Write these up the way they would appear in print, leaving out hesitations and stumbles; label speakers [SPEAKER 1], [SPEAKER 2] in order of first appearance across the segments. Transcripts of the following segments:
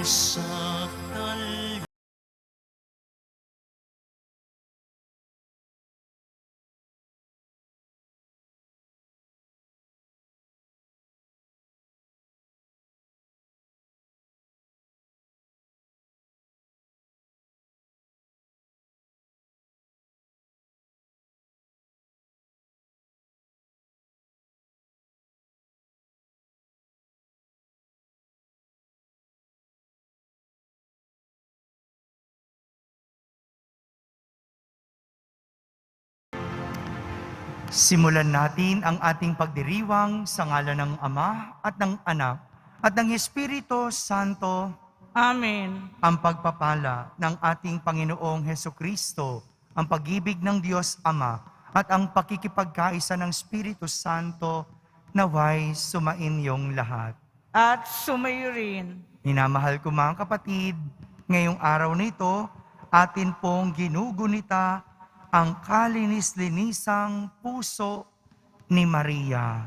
[SPEAKER 1] sa Simulan natin ang ating pagdiriwang sa ngalan ng Ama at ng Anak at ng Espiritu Santo.
[SPEAKER 2] Amen.
[SPEAKER 1] Ang pagpapala ng ating Panginoong Hesukristo, ang pag-ibig ng Diyos Ama at ang pakikipagkaisa ng Espiritu Santo naway sumainyong lahat.
[SPEAKER 2] At sumayo rin.
[SPEAKER 1] Minamahal ko mga kapatid, ngayong araw nito, atin pong ginugunita ang kalinis-linisang puso ni Maria.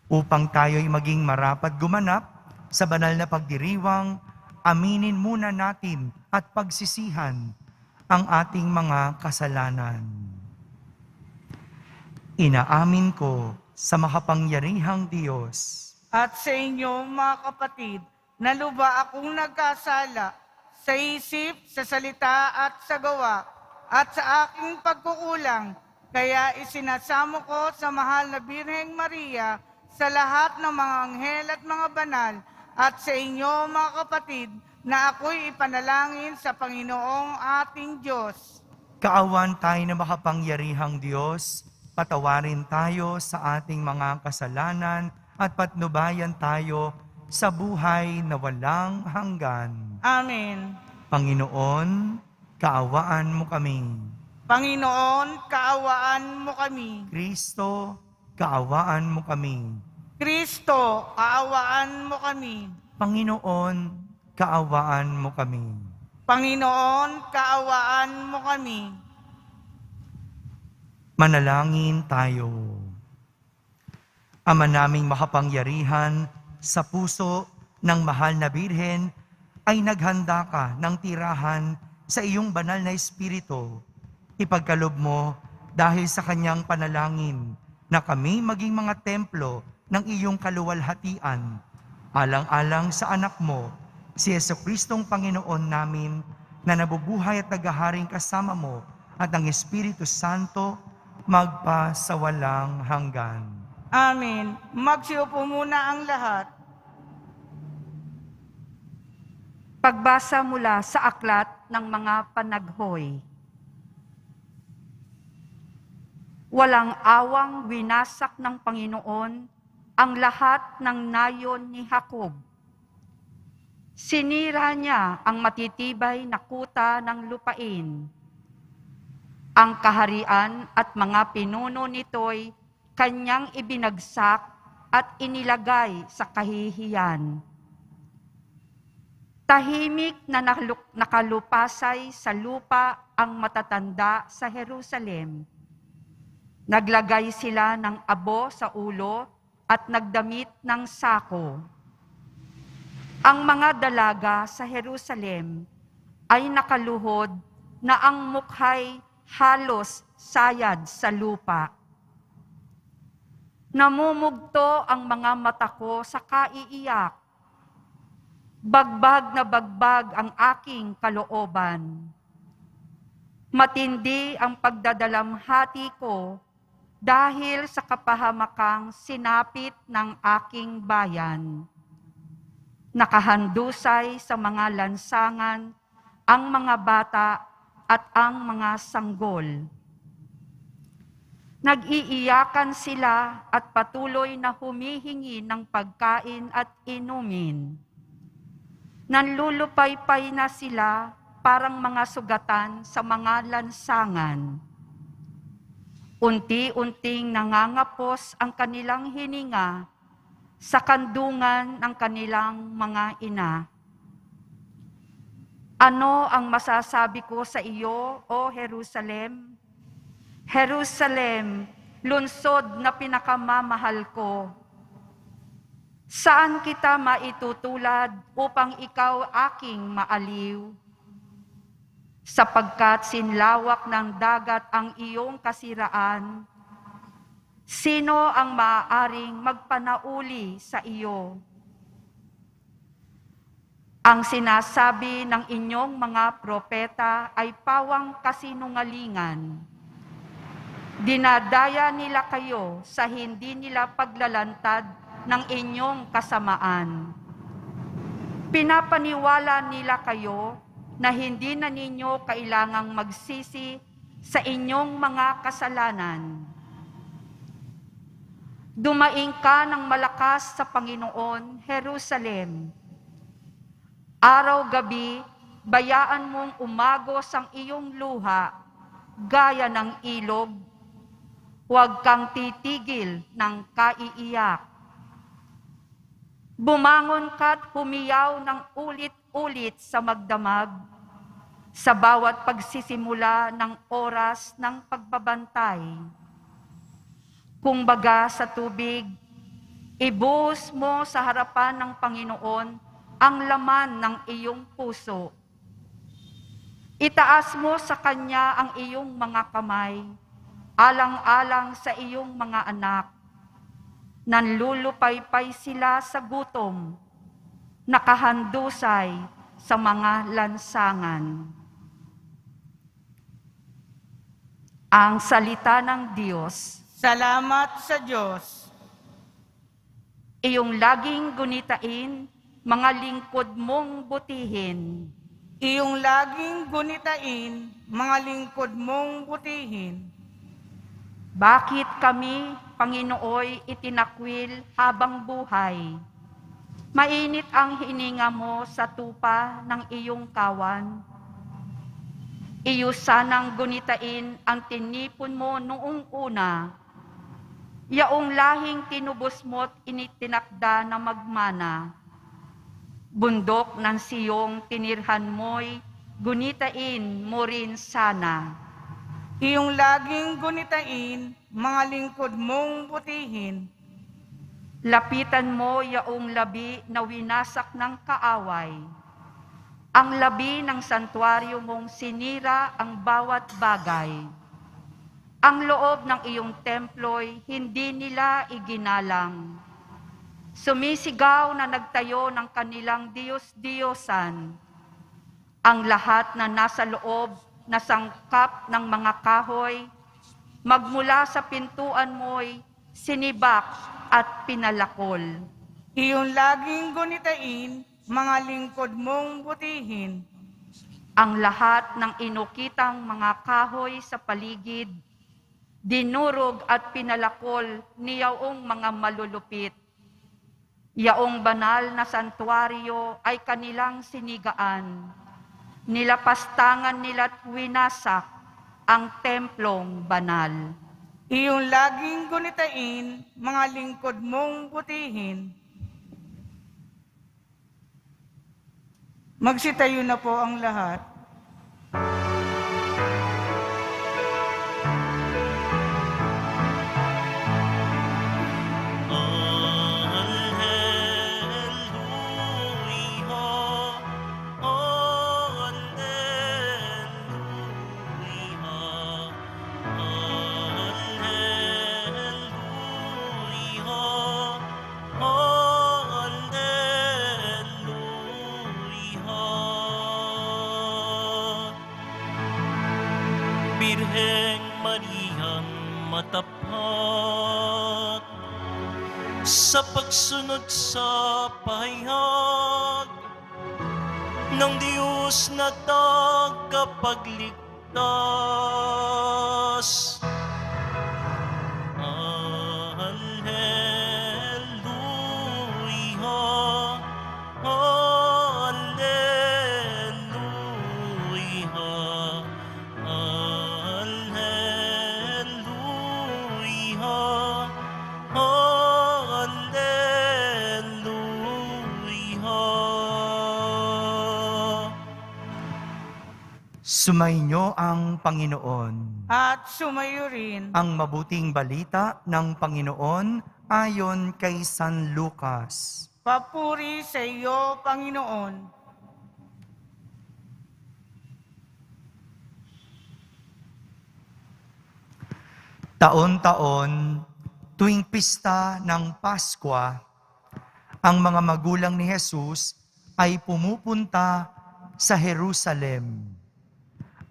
[SPEAKER 1] Upang tayo'y maging marapat gumanap sa banal na pagdiriwang, aminin muna natin at pagsisihan ang ating mga kasalanan. Inaamin ko sa makapangyarihang Diyos
[SPEAKER 2] At sa inyo, mga kapatid, na luba akong nagkasala sa isip, sa salita at sa gawa, at sa aking pagkukulang. Kaya isinasamo ko sa mahal na Birheng Maria, sa lahat ng mga anghel at mga banal, at sa inyo, mga kapatid, na ako'y ipanalangin sa Panginoong ating Diyos.
[SPEAKER 1] Kaawan tayo na makapangyarihang Diyos, patawarin tayo sa ating mga kasalanan at patnubayan tayo sa buhay na walang hanggan.
[SPEAKER 2] Amen.
[SPEAKER 1] Panginoon, kaawaan mo kami.
[SPEAKER 2] Panginoon, kaawaan mo kami.
[SPEAKER 1] Kristo, kaawaan mo kami.
[SPEAKER 2] Kristo, kaawaan mo kami.
[SPEAKER 1] Panginoon, kaawaan mo kami.
[SPEAKER 2] Panginoon, kaawaan mo kami.
[SPEAKER 1] Manalangin tayo. Ama naming makapangyarihan, sa puso ng mahal na Birhen ay naghanda ka ng tirahan sa iyong banal na Espiritu. Ipagkalob mo dahil sa kanyang panalangin na kami maging mga templo ng iyong kaluwalhatian, alang-alang sa anak mo, si Jesucristong Panginoon namin, na nabubuhay at naghaharing kasama mo at ang Espiritu Santo magpa sa walang hanggan.
[SPEAKER 2] Amen. Magsiupo muna ang lahat.
[SPEAKER 3] Pagbasa mula sa aklat ng mga panaghoy. Walang awang winasak ng Panginoon ang lahat ng nayon ni Jacob. Sinira niya ang matitibay na kuta ng lupain. Ang kaharian at mga pinuno nito'y kanyang ibinagsak at inilagay sa kahihiyan. Tahimik na nakalupasay sa lupa ang matatanda sa Jerusalem. Naglagay sila ng abo sa ulo at nagdamit ng sako. Ang mga dalaga sa Jerusalem ay nakaluhod na ang mukhay halos sayad sa lupa. Namumugto ang mga mata ko sa kaiiyak. Bagbag na bagbag ang aking kalooban. Matindi ang pagdadalamhati ko dahil sa kapahamakang sinapit ng aking bayan. Nakahandusay sa mga lansangan ang mga bata at ang mga sanggol. Nag-iiyakan sila at patuloy na humihingi ng pagkain at inumin. Nanlulupaypay na sila parang mga sugatan sa mga lansangan. Unti-unting nangangapos ang kanilang hininga sa kandungan ng kanilang mga ina. Ano ang masasabi ko sa iyo, O Jerusalem? Jerusalem, lungsod na pinakamamahal ko. Saan kita maitutulad upang ikaw aking maaliw? Sapagkat sinlawak ng dagat ang iyong kasiraan, sino ang maaaring magpanauli sa iyo? Ang sinasabi ng inyong mga propeta ay pawang kasinungalingan. Dinadaya nila kayo sa hindi nila paglalantad ng inyong kasamaan. Pinapaniwala nila kayo na hindi na ninyo kailangang magsisi sa inyong mga kasalanan. Dumaing ka ng malakas sa Panginoon, Jerusalem. Araw-gabi, bayaan mong umagos ang iyong luha, gaya ng ilog. Huwag kang titigil ng kaiiyak. Bumangon ka't humiyaw ng ulit-ulit sa magdamag, sa bawat pagsisimula ng oras ng pagbabantay. Kung baga sa tubig, ibuhos mo sa harapan ng Panginoon ang laman ng iyong puso. Itaas mo sa Kanya ang iyong mga kamay, alang-alang sa iyong mga anak. Nanlulupaypay sila sa gutom, nakahandusay sa mga lansangan. Ang salita ng Diyos.
[SPEAKER 2] Salamat sa Diyos.
[SPEAKER 3] Iyong laging gunitain, mga lingkod mong butihin.
[SPEAKER 2] Iyong laging gunitain, mga lingkod mong butihin.
[SPEAKER 3] Bakit kami, Panginooy, itinakwil habang buhay? Mainit ang hininga mo sa tupa ng iyong kawan. Iyo sanang gunitain ang tinipon mo noong una. Yaong lahing tinubos mo't initinakda na magmana. Bundok ng Siyong tinirhan mo'y gunitain mo rin sana.
[SPEAKER 2] Iyong laging gunitain, mga lingkod mong butihin.
[SPEAKER 3] Lapitan mo yaong labi na winasak ng kaaway. Ang labi ng santuaryo mong sinira ang bawat bagay. Ang loob ng iyong templo'y hindi nila iginalang. Sumisigaw na nagtayo ng kanilang Diyos-Diyosan. Ang lahat na nasa loob na sangkap ng mga kahoy, magmula sa pintuan mo'y sinibak at pinalakol.
[SPEAKER 2] Iyong laging gunitain, mga lingkod mong butihin.
[SPEAKER 3] Ang lahat ng inukitang mga kahoy sa paligid, dinurog at pinalakol niyaong mga malulupit. Yaong banal na santuaryo ay kanilang sinigaan. Nilapastangan nila't winasak ang templong banal.
[SPEAKER 2] Iyong laging gunitain, mga lingkod mong butihin. Magsitayo na po ang lahat.
[SPEAKER 4] Birheng Mariang matapat sa pagsunod sa pahayag ng Diyos na tagapagligtas.
[SPEAKER 1] Sumainyo ang Panginoon.
[SPEAKER 2] At sumayo rin
[SPEAKER 1] Ang mabuting balita ng Panginoon ayon kay San Lucas.
[SPEAKER 2] Papuri sa iyo, Panginoon.
[SPEAKER 1] Taon-taon, tuwing pista ng Pasko, ang mga magulang ni Jesus ay pumupunta sa Jerusalem.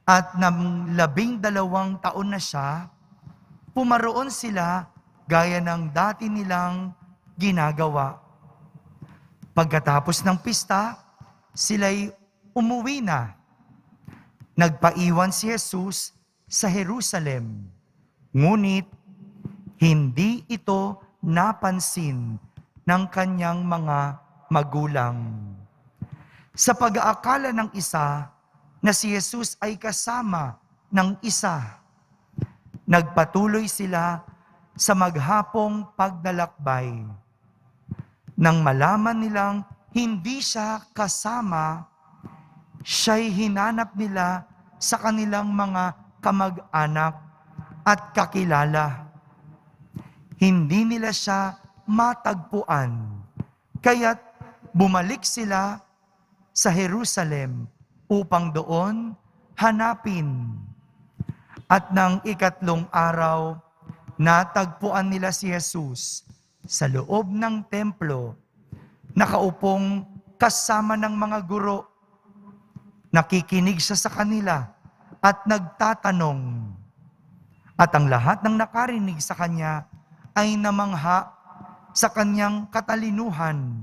[SPEAKER 1] At nang 12 taon na siya, pumaroon sila gaya ng dati nilang ginagawa. Pagkatapos ng pista, sila'y umuwi na. Nagpaiwan si Jesus sa Jerusalem. Ngunit, hindi ito napansin ng kanyang mga magulang. Sa pag-aakala ng isa na si Jesus ay kasama ng isa, nagpatuloy sila sa maghapong pagdalakbay. Nang malaman nilang hindi siya kasama, siya'y hinanap nila sa kanilang mga kamag-anak at kakilala. Hindi nila siya matagpuan, kaya't bumalik sila sa Jerusalem upang doon hanapin. At nang 3 araw, natagpuan nila si Jesus sa loob ng templo, nakaupong kasama ng mga guro. Nakikinig siya sa kanila at nagtatanong. At ang lahat ng nakarinig sa kanya ay namangha sa kanyang katalinuhan.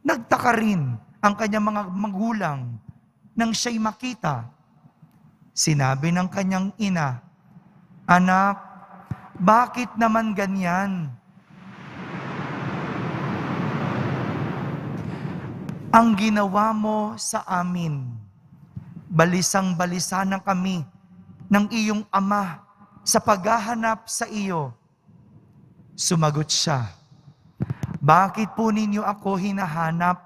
[SPEAKER 1] Nagtaka rin ang kanyang mga magulang nang siya'y makita. Sinabi ng kanyang ina, "Anak, bakit naman ganyan? Ang ginawa mo sa amin, balisang-balisa na kami ng iyong ama sa paghahanap sa iyo." Sumagot siya, "Bakit po ninyo ako hinahanap?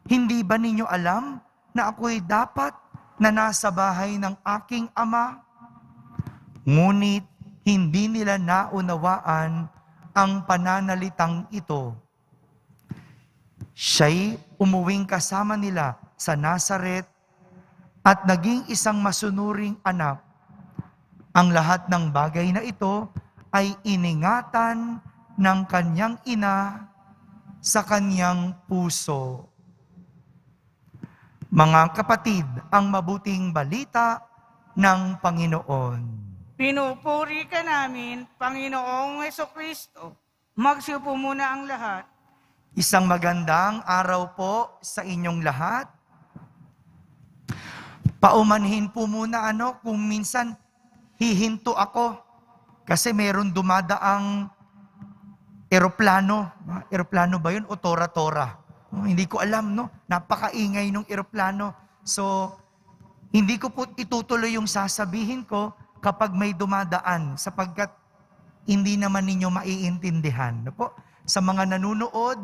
[SPEAKER 1] Hindi ba ninyo alam na ako'y dapat na nasa bahay ng aking ama?" Ngunit hindi nila naunawaan ang pananalitang ito. Siya'y umuwing kasama nila sa Nazaret at naging isang masunuring anak. Ang lahat ng bagay na ito ay iningatan ng kanyang ina sa kanyang puso. Mga kapatid, ang mabuting balita ng Panginoon.
[SPEAKER 2] Pinupuri ka namin, Panginoong Hesukristo. Magsiupo muna ang lahat.
[SPEAKER 1] Isang magandang araw po sa inyong lahat. Paumanhin po muna kung minsan hihinto ako kasi meron dumadaang eroplano. Eroplano ba yun o tora-tora? Hindi ko alam, no? Napakaingay nung eroplano. So, hindi ko po itutuloy yung sasabihin ko kapag may dumadaan sapagkat hindi naman ninyo maiintindihan. No po? Sa mga nanunood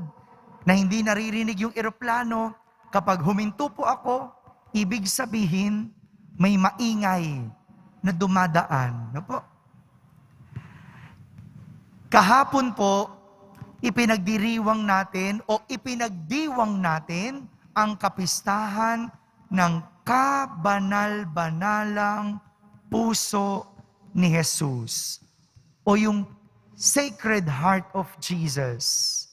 [SPEAKER 1] na hindi naririnig yung eroplano, kapag huminto po ako, ibig sabihin may maingay na dumadaan. No po? Kahapon po, ipinagdiriwang natin o ipinagdiwang natin ang kapistahan ng kabanal-banalang puso ni Jesus o yung Sacred Heart of Jesus.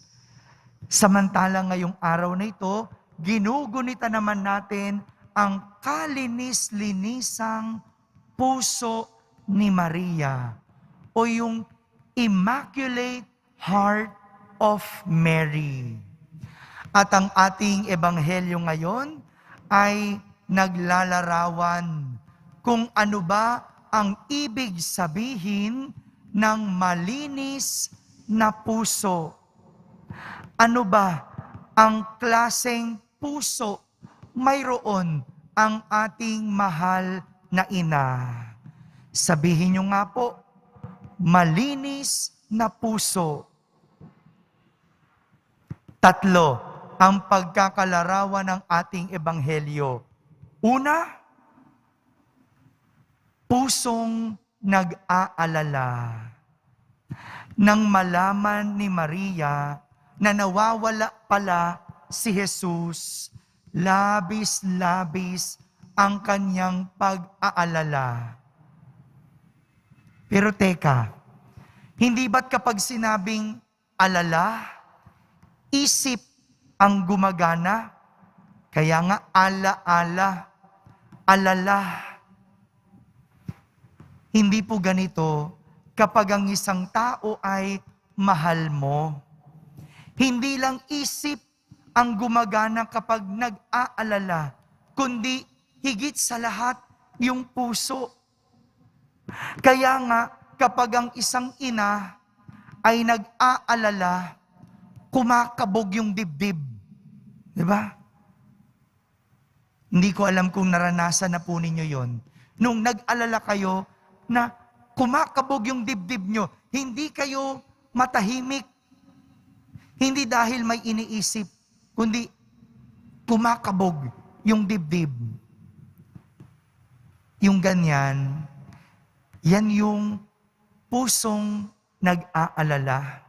[SPEAKER 1] Samantala ngayong araw na ito, ginugunita naman natin ang kalinis-linisang puso ni Maria o yung Immaculate Heart of Mary. At ang ating ebanghelyo ngayon ay naglalarawan kung ano ba ang ibig sabihin ng malinis na puso. Ano ba ang klaseng puso mayroon ang ating mahal na ina? Sabihin nyo nga po, malinis na puso. 3 ang pagkakalarawan ng ating ebanghelyo. Una, pusong nag-aalala. Nang malaman ni Maria na nawawala pala si Jesus, labis-labis ang kanyang pag-aalala. Pero teka, hindi ba't kapag sinabing alala, isip ang gumagana? Kaya nga ala-ala, alala. Hindi po ganito kapag ang isang tao ay mahal mo. Hindi lang isip ang gumagana kapag nag-aalala, kundi higit sa lahat yung puso. Kaya nga, kapag ang isang ina ay nag-aalala, kumakabog yung dibdib. Di ba? Hindi ko alam kung naranasan na po ninyo yon. Nung nag-alala kayo na kumakabog yung dibdib nyo, hindi kayo matahimik. Hindi dahil may iniisip, kundi kumakabog yung dibdib. Yung ganyan, yan yung pusong nag-aalala.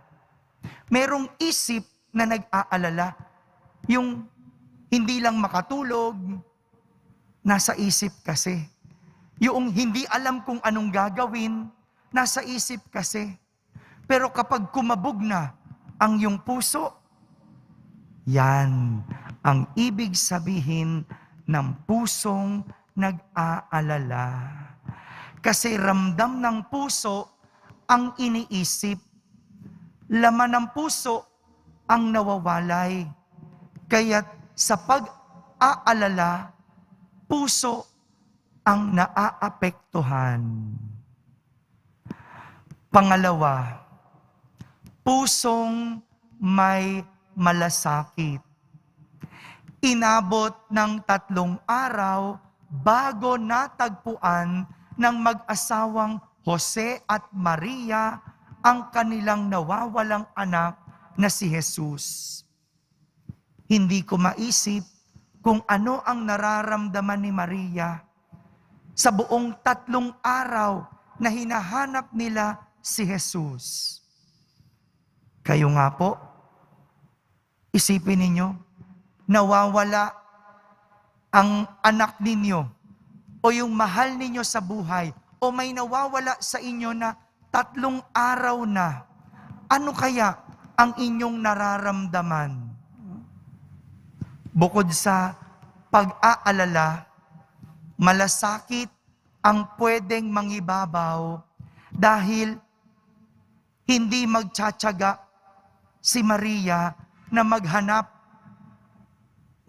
[SPEAKER 1] Merong isip na nag-aalala. Yung hindi lang makatulog, nasa isip kasi. Yung hindi alam kung anong gagawin, nasa isip kasi. Pero kapag kumabog na ang iyong puso, yan ang ibig sabihin ng pusong nag-aalala. Kasi ramdam ng puso ang iniisip. Laman ng puso ang nawawalay. Kaya't sa pag-aalala, puso ang naaapektuhan. Pangalawa, pusong may malasakit. Inabot ng 3 araw bago natagpuan ng mag-asawang Jose at Maria ang kanilang nawawalang anak na si Jesus. Hindi ko maisip kung ano ang nararamdaman ni Maria sa buong 3 araw na hinahanap nila si Jesus. Kayo nga po, isipin ninyo, nawawala ang anak ninyo o yung mahal ninyo sa buhay o may nawawala sa inyo na 3 araw na. Ano kaya ang inyong nararamdaman? Bukod sa pag-aalala, malasakit ang pwedeng mangibabaw dahil hindi magtsatsaga si Maria na maghanap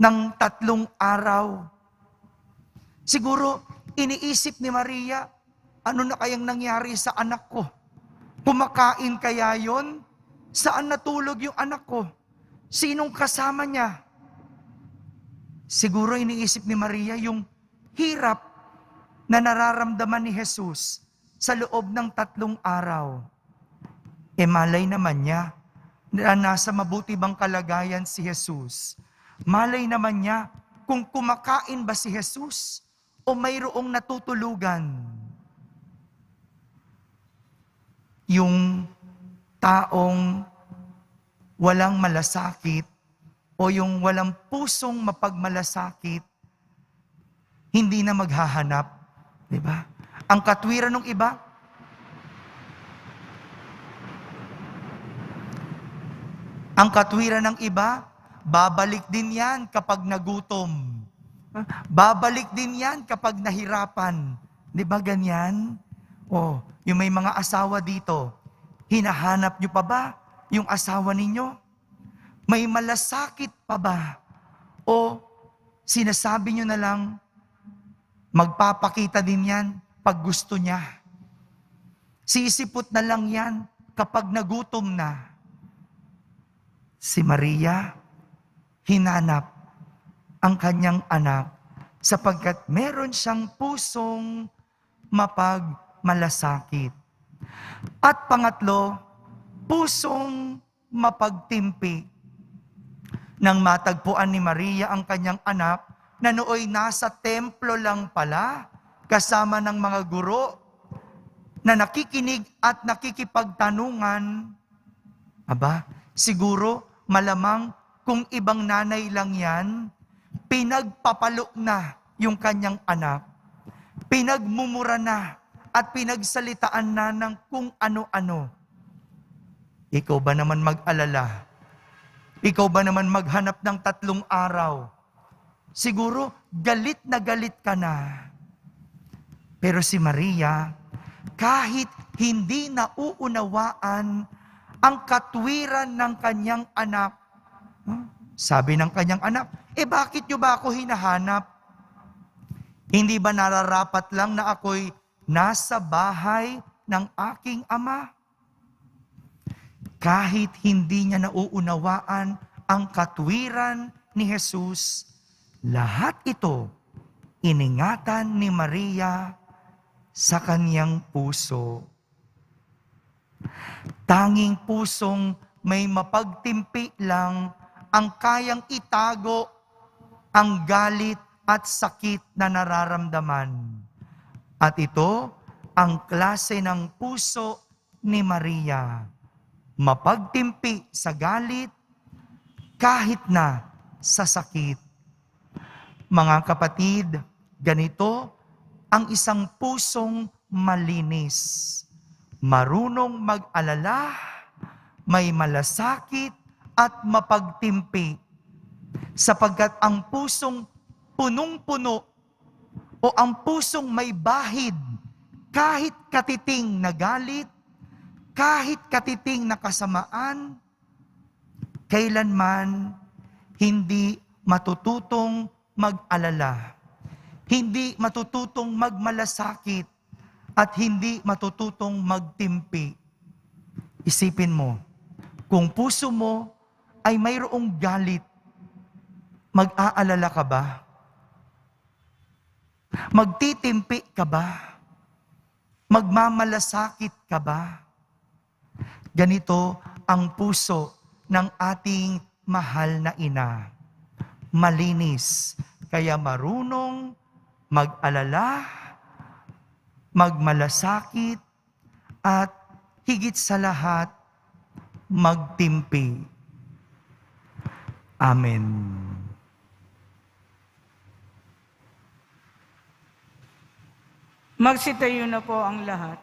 [SPEAKER 1] ng 3 araw. Siguro, iniisip ni Maria, ano na kayang nangyari sa anak ko? Kumakain kaya yon? Saan natulog yung anak ko? Sinong kasama niya? Siguro iniisip ni Maria yung hirap na nararamdaman ni Jesus sa loob ng 3 araw. E malay naman niya na nasa mabuti bang kalagayan si Jesus. Malay naman niya kung kumakain ba si Jesus o mayroong natutulugan. Yung taong walang malasakit o yung walang pusong mapagmalasakit, hindi na maghahanap. Diba? Ang katwiran ng iba, babalik din yan kapag nagutom. Babalik din yan kapag nahirapan. Di ba ganyan? O, yung may mga asawa dito, hinahanap nyo pa ba yung asawa ninyo? May malasakit pa ba? O sinasabi nyo na lang, magpapakita din yan pag gusto niya. Sisipot na lang yan kapag nagutom na. Si Maria, hinanap ang kanyang anak sapagkat meron siyang pusong mapagmalasakit. At pangatlo, pusong mapagtimpi. Nang matagpuan ni Maria ang kanyang anak, na nooy nasa templo lang pala, kasama ng mga guro, na nakikinig at nakikipagtanungan, aba, siguro malamang kung ibang nanay lang yan, pinagpapalo na yung kanyang anak, pinagmumura na at pinagsalitaan na ng kung ano-ano. Ikaw ba naman mag-alala? Ikaw ba naman maghanap ng 3 araw? Siguro galit na galit ka na. Pero si Maria, kahit hindi nauunawaan ang katwiran ng kanyang anak, sabi ng kanyang anak, bakit niyo ba ako hinahanap? Hindi ba nararapat lang na ako'y nasa bahay ng aking ama? Kahit hindi niya nauunawaan ang katwiran ni Jesus, lahat ito iningatan ni Maria sa kaniyang puso. Tanging pusong may mapagtimpi lang ang kayang itago ang galit at sakit na nararamdaman. At ito ang klase ng puso ni Maria. Mapagtimpi sa galit kahit na sa sakit. Mga kapatid, ganito ang isang pusong malinis. Marunong mag-alala, may malasakit at mapagtimpi. Sapagkat ang pusong punong-puno o ang pusong may bahid, kahit katiting na galit, kahit katiting na kasamaan, kailanman hindi matututong mag-alala, hindi matututong magmalasakit, at hindi matututong magtimpi. Isipin mo, kung puso mo ay mayroong galit, mag-aalala ka ba? Magtitimpi ka ba? Magmamalasakit ka ba? Ganito ang puso ng ating mahal na ina. Malinis, kaya marunong mag-alala, magmalasakit, at higit sa lahat, magtimpi. Amen.
[SPEAKER 2] Magsitayo na po ang lahat.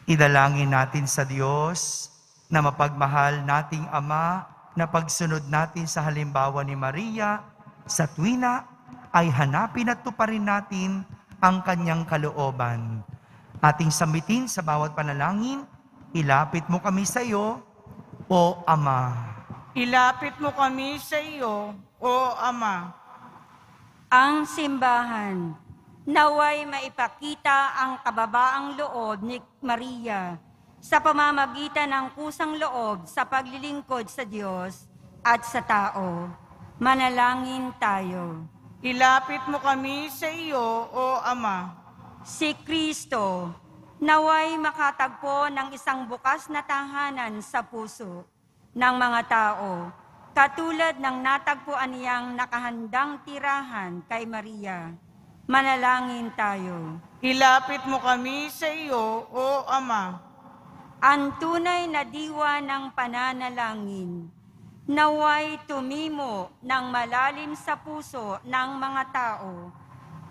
[SPEAKER 1] Idalangin natin sa Diyos na mapagmahal nating Ama, na pagsunod natin sa halimbawa ni Maria, sa tuwina ay hanapin at tuparin natin ang kanyang kalooban. Ating sambitin sa bawat panalangin, ilapit mo kami sa iyo, O Ama.
[SPEAKER 2] Ilapit mo kami sa iyo, O Ama.
[SPEAKER 5] Ang simbahan, naway maipakita ang kababaang loob ni Maria sa pamamagitan ng kusang loob sa paglilingkod sa Diyos at sa tao. Manalangin tayo.
[SPEAKER 2] Ilapit mo kami sa iyo, O Ama.
[SPEAKER 5] Si Kristo, naway makatagpo ng isang bukas na tahanan sa puso ng mga tao, katulad ng natagpuan niyang nakahandang tirahan kay Maria. Manalangin tayo.
[SPEAKER 2] Ilapit mo kami sa iyo, O Ama.
[SPEAKER 5] Ang tunay na diwa ng pananalangin, naway tumimo ng malalim sa puso ng mga tao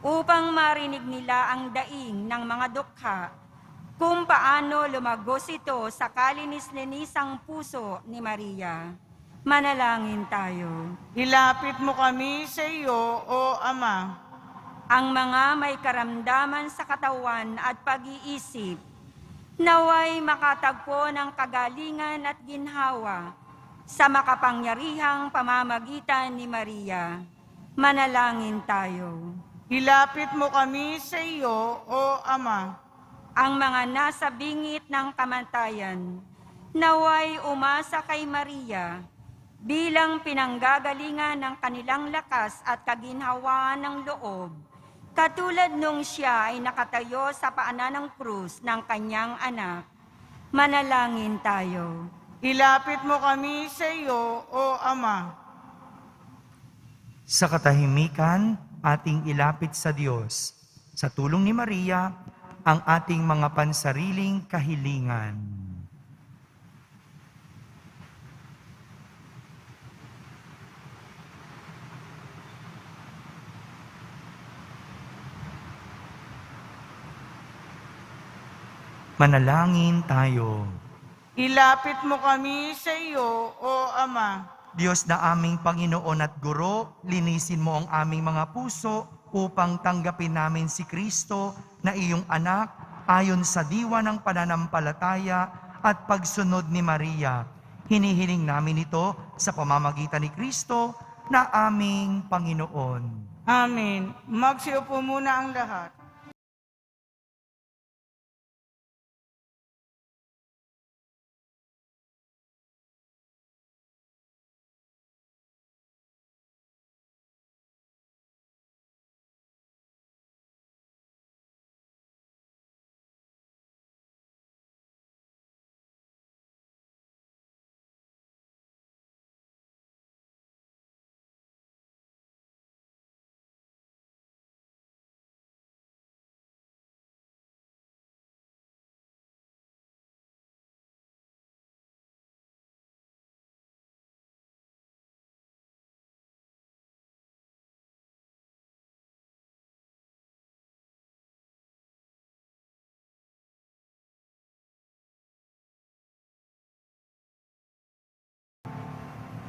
[SPEAKER 5] upang marinig nila ang daing ng mga dukha kung paano lumagos ito sa kalinis-linisang puso ni Maria. Manalangin tayo.
[SPEAKER 2] Ilapit mo kami sa iyo, O Ama.
[SPEAKER 5] Ang mga may karamdaman sa katawan at pag-iisip, naway makatagpo ng kagalingan at ginhawa sa makapangyarihang pamamagitan ni Maria. Manalangin tayo.
[SPEAKER 2] Ilapit mo kami sa iyo, O Ama.
[SPEAKER 5] Ang mga nasa bingit ng kamatayan, naway umasa kay Maria bilang pinanggagalingan ng kanilang lakas at kaginhawaan ng loob, katulad nung siya ay nakatayo sa paanan ng krus ng kanyang anak. Manalangin tayo.
[SPEAKER 2] Ilapit mo kami sa iyo, O Ama.
[SPEAKER 1] Sa katahimikan, ating ilapit sa Diyos. Sa tulong ni Maria, ang ating mga pansariling kahilingan. Manalangin tayo.
[SPEAKER 2] Ilapit mo kami sa iyo, O Ama.
[SPEAKER 1] Diyos na aming Panginoon at Guro, linisin mo ang aming mga puso upang tanggapin namin si Kristo na iyong anak ayon sa diwa ng pananampalataya at pagsunod ni Maria. Hinihiling namin ito sa pamamagitan ni Kristo na aming Panginoon.
[SPEAKER 2] Amen. Magsiupo muna ang lahat.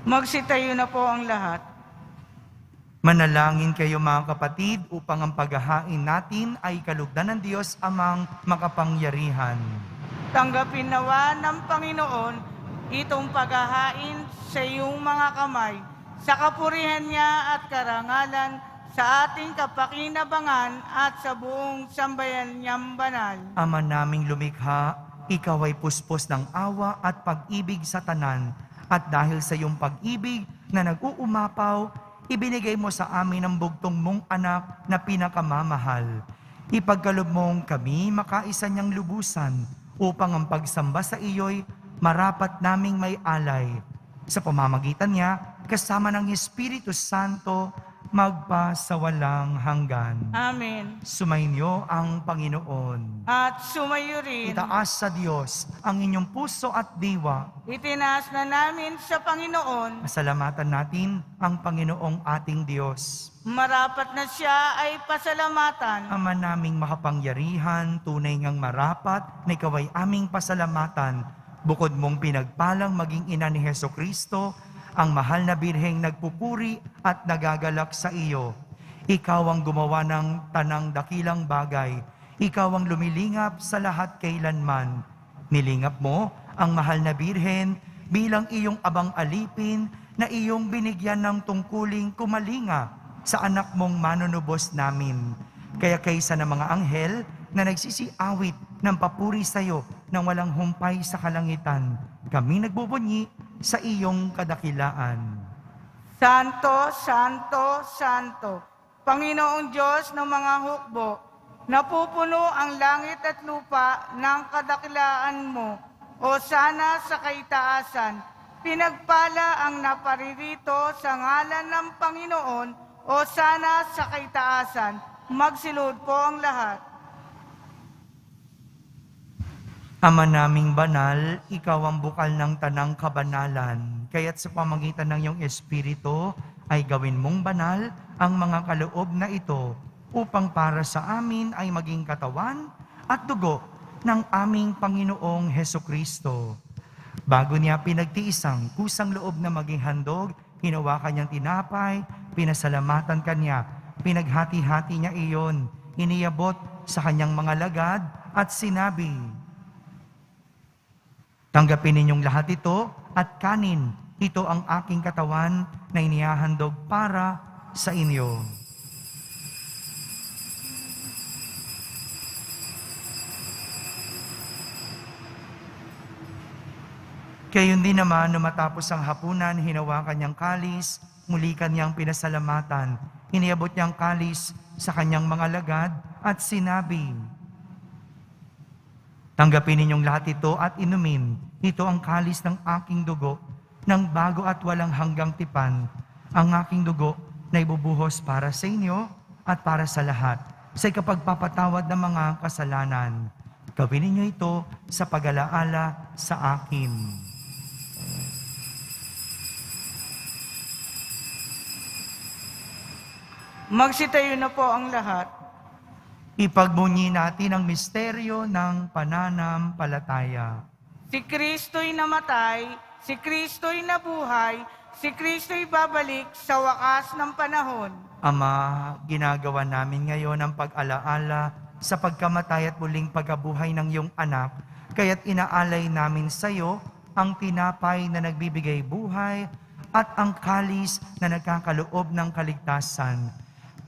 [SPEAKER 2] Magsitayo na po ang lahat.
[SPEAKER 1] Manalangin kayo mga kapatid upang ang paghahain natin ay kalugdan ng Diyos amang makapangyarihan.
[SPEAKER 2] Tanggapin nawa ng Panginoon itong paghahain sa iyong mga kamay, sa kapurihan niya at karangalan, sa ating kapakinabangan at sa buong sambayan niyang banal.
[SPEAKER 1] Ama naming lumikha, ikaw ay puspos ng awa at pag-ibig sa tanan. At dahil sa iyong pag-ibig na nag-uumapaw, ibinigay mo sa amin ang bugtong mong anak na pinakamamahal. Ipagkalob mong kami makaisa niyang lubusan upang ang pagsamba sa iyo'y marapat naming may alay. Sa pamamagitan niya, kasama ng Espiritu Santo, magpasawalang hanggan.
[SPEAKER 2] Amen.
[SPEAKER 1] Sumainyo ang Panginoon.
[SPEAKER 2] At sumayo rin.
[SPEAKER 1] Itaas sa Diyos ang inyong puso at diwa.
[SPEAKER 2] Itinaas na namin sa Panginoon.
[SPEAKER 1] Pasalamatan natin ang Panginoong ating Diyos.
[SPEAKER 2] Marapat na siya ay pasalamatan.
[SPEAKER 1] Ama naming makapangyarihan, tunay ngang marapat na ikaw ay aming pasalamatan. Bukod mong pinagpalang maging ina ni Hesukristo, ang mahal na birheng nagpupuri at nagagalak sa iyo. Ikaw ang gumawa ng tanang dakilang bagay. Ikaw ang lumilingap sa lahat kailanman. Nilingap mo ang mahal na birhen bilang iyong abang alipin na iyong binigyan ng tungkuling kumalinga sa anak mong manunubos namin. Kaya kaysa ng mga anghel na nagsisiawit ng papuri sa iyo nang walang humpay sa kalangitan, kami nagbubunyi sa iyong kadakilaan.
[SPEAKER 2] Santo, Santo, Santo, Panginoong Diyos ng mga hukbo, napupuno ang langit at lupa ng kadakilaan mo. O sana sa kaitaasan, pinagpala ang naparirito sa ngalan ng Panginoon. O sana sa kaitaasan, magsilod po ang lahat.
[SPEAKER 1] Ama naming banal, ikaw ang bukal ng tanang kabanalan. Kaya't sa pamagitan ng iyong Espiritu ay gawin mong banal ang mga kaloob na ito upang para sa amin ay maging katawan at dugo ng aming Panginoong Hesukristo. Bago niya pinagtiis ang kusang loob na maging handog, hinawakan niyang tinapay, pinasalamatan kanya, pinaghati-hati niya iyon, iniyabot sa kanyang mga lagad at sinabi, "Tanggapin ninyong lahat ito at kanin. Ito ang aking katawan na inihahandog para sa inyo." Gayon din naman, nung matapos ang hapunan, hinawakan niyang kalis, muli kanyang pinasalamatan. Iniabot niyang kalis sa kanyang mga lagad at sinabi, "Tanggapin ninyong lahat ito at inumin. Ito ang kalis ng aking dugo, ng bago at walang hanggang tipan. Ang aking dugo na ibubuhos para sa inyo at para sa lahat. sa ikapagpapatawad ng mga kasalanan. Gawin ninyo ito sa pag-alaala sa akin.
[SPEAKER 2] Magsitayo na po ang lahat.
[SPEAKER 1] Ipagbunyi natin ang misteryo ng pananampalataya.
[SPEAKER 2] Si Kristo'y namatay, si Kristo'y nabuhay, si Kristo'y babalik sa wakas ng panahon.
[SPEAKER 1] Ama, ginagawa namin ngayon ang pag-alaala sa pagkamatay at muling pagkabuhay ng iyong anak, kaya't inaalay namin sa iyo ang tinapay na nagbibigay buhay at ang kalis na nagkakaloob ng kaligtasan.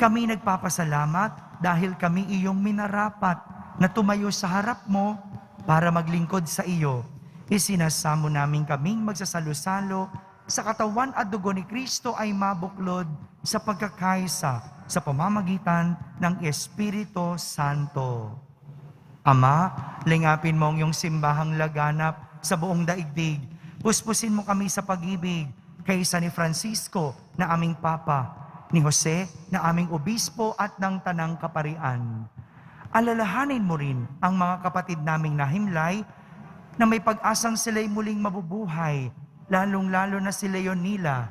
[SPEAKER 1] Kami nagpapasalamat dahil kami iyong minarapat na tumayo sa harap mo para maglingkod sa iyo. Isinasamo namin kaming magsasalo-salo sa katawan at dugo ni Kristo ay mabuklod sa pagkakaisa sa pamamagitan ng Espiritu Santo. Ama, lingapin mo ang iyong simbahang laganap sa buong daigdig. Puspusin mo kami sa pag-ibig kaysa ni Francisco na aming Papa, ni Jose na aming Obispo at ng Tanang Kaparian. Alalahanin mo rin ang mga kapatid naming nahimlay na may pag-asang sila'y muling mabubuhay, lalong-lalo na si Leonila.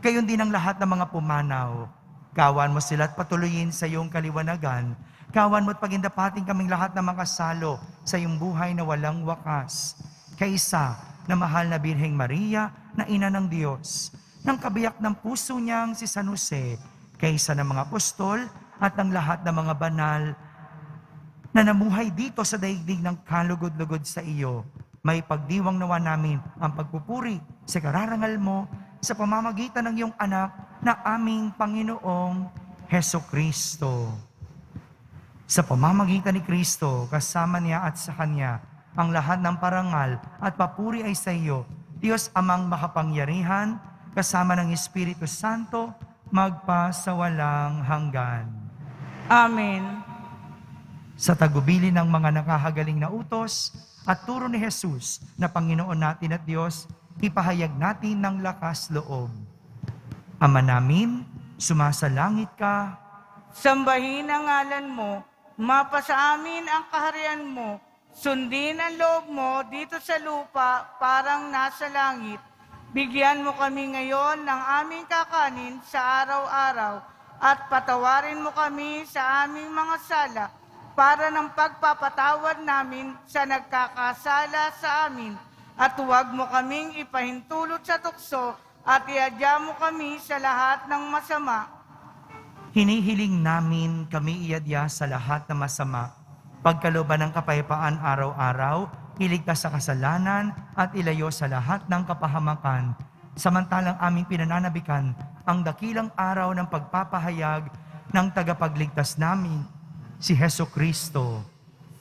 [SPEAKER 1] Gayon din ang lahat ng mga pumanaw. Kawan mo sila at patuloyin sa iyong kaliwanagan. Kawan mo at pagindapating kaming lahat na makasalo sa iyong buhay na walang wakas. Kaysa na mahal na Birheng Maria na Ina ng Diyos, ng kabiyak ng puso niyang si San Jose, kaysa ng mga apostol at ng lahat ng mga banal na namuhay dito sa daigdig ng kalugod-lugod sa iyo. May pagdiwang nawa namin ang pagpupuri sa kararangal mo sa pamamagitan ng iyong anak na aming Panginoong Hesukristo. Sa pamamagitan ni Kristo, kasama niya at sa Kanya, ang lahat ng parangal at papuri ay sa iyo, Diyos Amang makapangyarihan, kasama ng Espiritu Santo, magpasawalang hanggan.
[SPEAKER 2] Amen.
[SPEAKER 1] Sa tagubilin ng mga nakahagaling na utos at turo ni Jesus na Panginoon natin at Diyos, ipahayag natin ng lakas loob. Ama namin, sumasalangit ka.
[SPEAKER 2] Sambahin ang ngalan mo, mapasa amin ang kaharian mo, sundin ang loob mo dito sa lupa parang nasa langit. Bigyan mo kami ngayon ng aming kakanin sa araw-araw at patawarin mo kami sa aming mga sala para ng pagpapatawad namin sa nagkakasala sa amin. At huwag mo kaming ipahintulot sa tukso at iadya mo kami sa lahat ng masama.
[SPEAKER 1] Hinihiling namin kami iadya sa lahat ng masama. Pagkalooban ng kapayapaan araw-araw, iligtas sa kasalanan at ilayo sa lahat ng kapahamakan. Samantalang aming pinananabikan ang dakilang araw ng pagpapahayag ng tagapagligtas namin, si Hesukristo.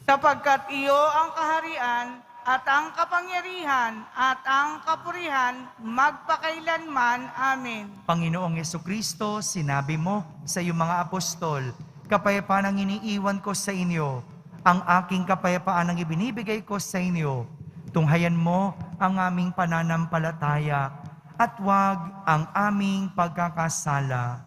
[SPEAKER 2] Sapagkat iyo ang kaharian at ang kapangyarihan at ang kapurihan magpakailanman. Amen.
[SPEAKER 1] Panginoong Hesukristo, sinabi mo sa iyong mga apostol, kapayapaan ang iniiwan ko sa inyo. Ang aking kapayapaan ang ibinibigay ko sa inyo. Tunghayan mo ang aming pananampalataya at huwag ang aming pagkakasala.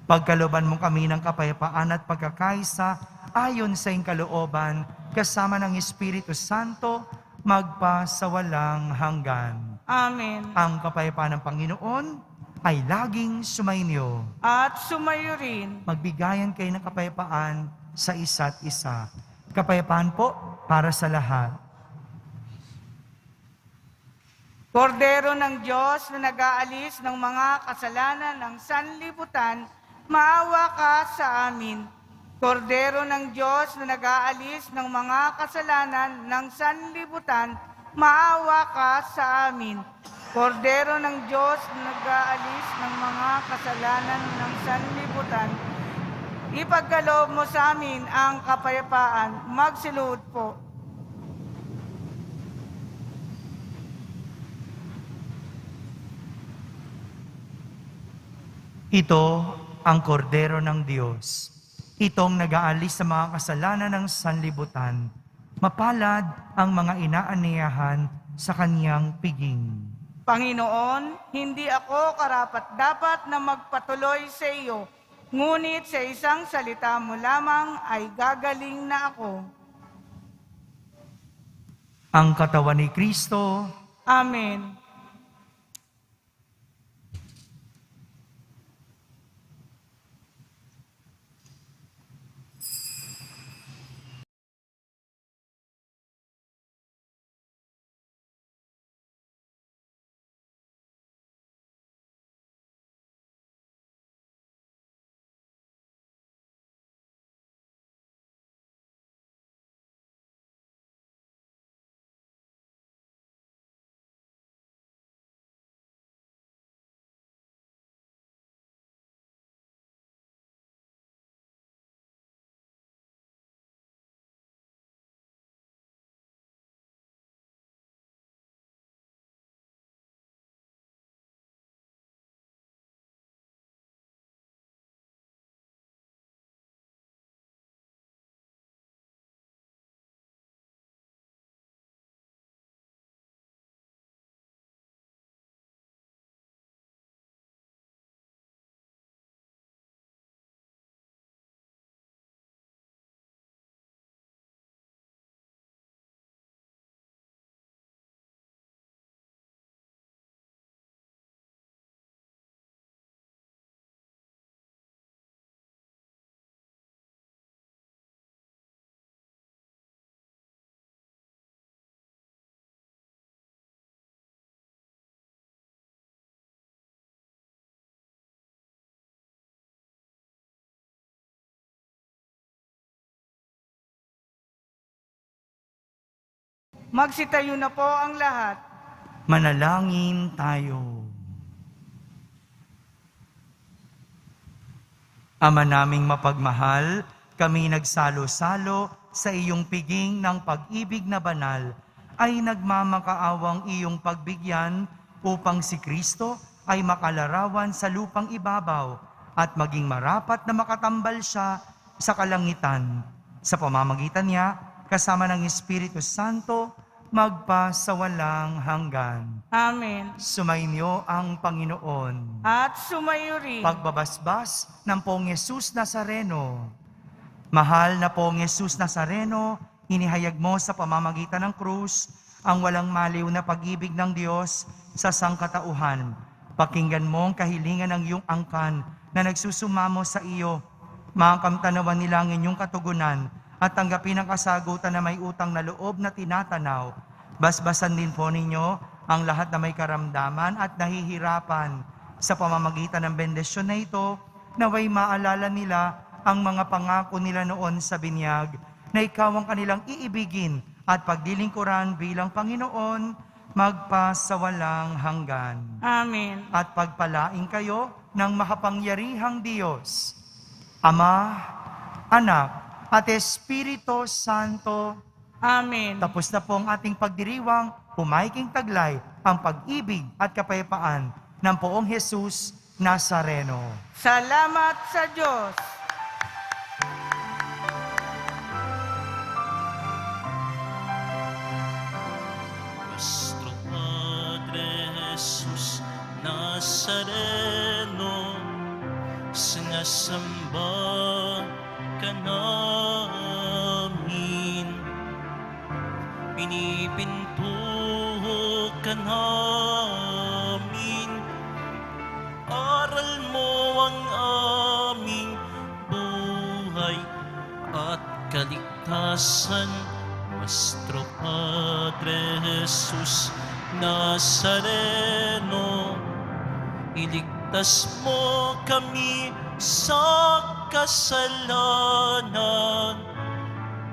[SPEAKER 1] Pagkalooban mo kami ng kapayapaan at pagkakaisa ayon sa iyong kalooban, kasama ng Espiritu Santo, magpasawalang hanggan.
[SPEAKER 2] Amen.
[SPEAKER 1] Ang kapayapaan ng Panginoon ay laging sumainyo.
[SPEAKER 2] At sumayo rin.
[SPEAKER 1] Magbigayan kayo ng kapayapaan sa isa't isa. Kapayapaan po para sa lahat.
[SPEAKER 2] Kordero ng Diyos na nag-aalis ng mga kasalanan ng sanlibutan, maawa ka sa amin. Kordero ng Diyos na nag-aalis ng mga kasalanan ng sanlibutan, maawa ka sa amin. Kordero ng Diyos na nag-aalis ng mga kasalanan ng sanlibutan, ipagkaloob mo sa amin ang kapayapaan. Magsiluhod po.
[SPEAKER 1] Ito ang kordero ng Diyos. Itong nag-aalis sa mga kasalanan ng sanlibutan. Mapalad ang mga inaaniyahan sa kanyang piging.
[SPEAKER 2] Panginoon, hindi ako karapat-dapat na magpatuloy sa iyo, Ngunit sa isang salita mo lamang ay gagaling na ako.
[SPEAKER 1] Ang katawan ni Kristo,
[SPEAKER 2] Amen. Magsitayo na po ang lahat.
[SPEAKER 1] manalangin tayo. Ama naming mapagmahal, kami nagsalo-salo sa iyong piging ng pag-ibig na banal, ay nagmamakaawang iyong pagbigyan upang si Kristo ay makalarawan sa lupang ibabaw at maging marapat na makatambal siya sa kalangitan. Sa pamamagitan niya, kasama ng Espiritu Santo, magpa sa walang hanggan.
[SPEAKER 2] Amen.
[SPEAKER 1] Sumainyo ang Panginoon.
[SPEAKER 2] At sumayo rin.
[SPEAKER 1] Pagbabasbas ng Poong Yesus Nazareno. Mahal na Poong Yesus Nazareno, inihayag mo sa pamamagitan ng krus ang walang maliw na pag-ibig ng Diyos sa sangkatauhan. Pakinggan mo ang kahilingan ng iyong angkan na nagsusumamo sa iyo. Makamtanawan nila ang inyong katugunan at tanggapin ang kasagutan na may utang na loob na tinatanaw. Basbasan din po ninyo ang lahat na may karamdaman at nahihirapan. Sa pamamagitan ng bendisyon na ito, naway maalala nila ang mga pangako nila noon sa binyag, na ikaw ang kanilang iibigin at paglilingkuran bilang Panginoon, magpa sa walang hanggan.
[SPEAKER 2] Amen.
[SPEAKER 1] At pagpalain kayo ng makapangyarihang Diyos, Ama, Anak, at Espiritu Santo.
[SPEAKER 2] Amen.
[SPEAKER 1] Tapos na po ang ating pagdiriwang, humaiking taglay ang pag-ibig at kapayapaan ng Poong Jesus Nazareno.
[SPEAKER 2] Salamat sa Diyos.
[SPEAKER 4] Nuestro Padre Jesus Nazareno, sinasamba ka namin, pinipinto ka namin, aral mo ang aming buhay at kaligtasan. Nuestro Padre Jesus Nazareno, iligtas mo kami sa kasalanan.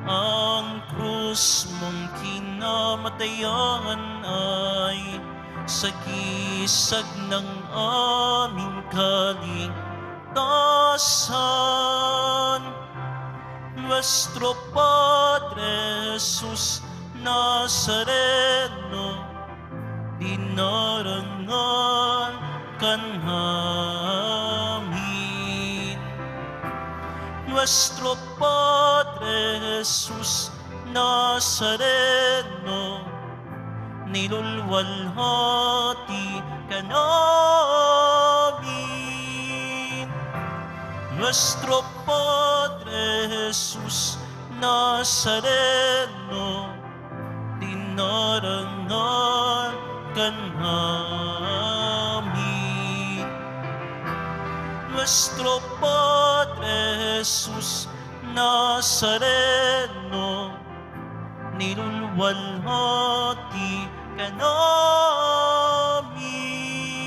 [SPEAKER 4] Ang krus mong kinamatayan ay sagisag ng aming kaligtasan. Nuestro Padre Jesus Nazareno, dinarangan ka namin. Nuestro Padre Jesus Nazareno, nilulwalhati ka namin. Nuestro Padre Jesús Nazareno, dinarangan ka namin. Nuestro Padre Jesús Nazareno, nilulwalhati ka namin.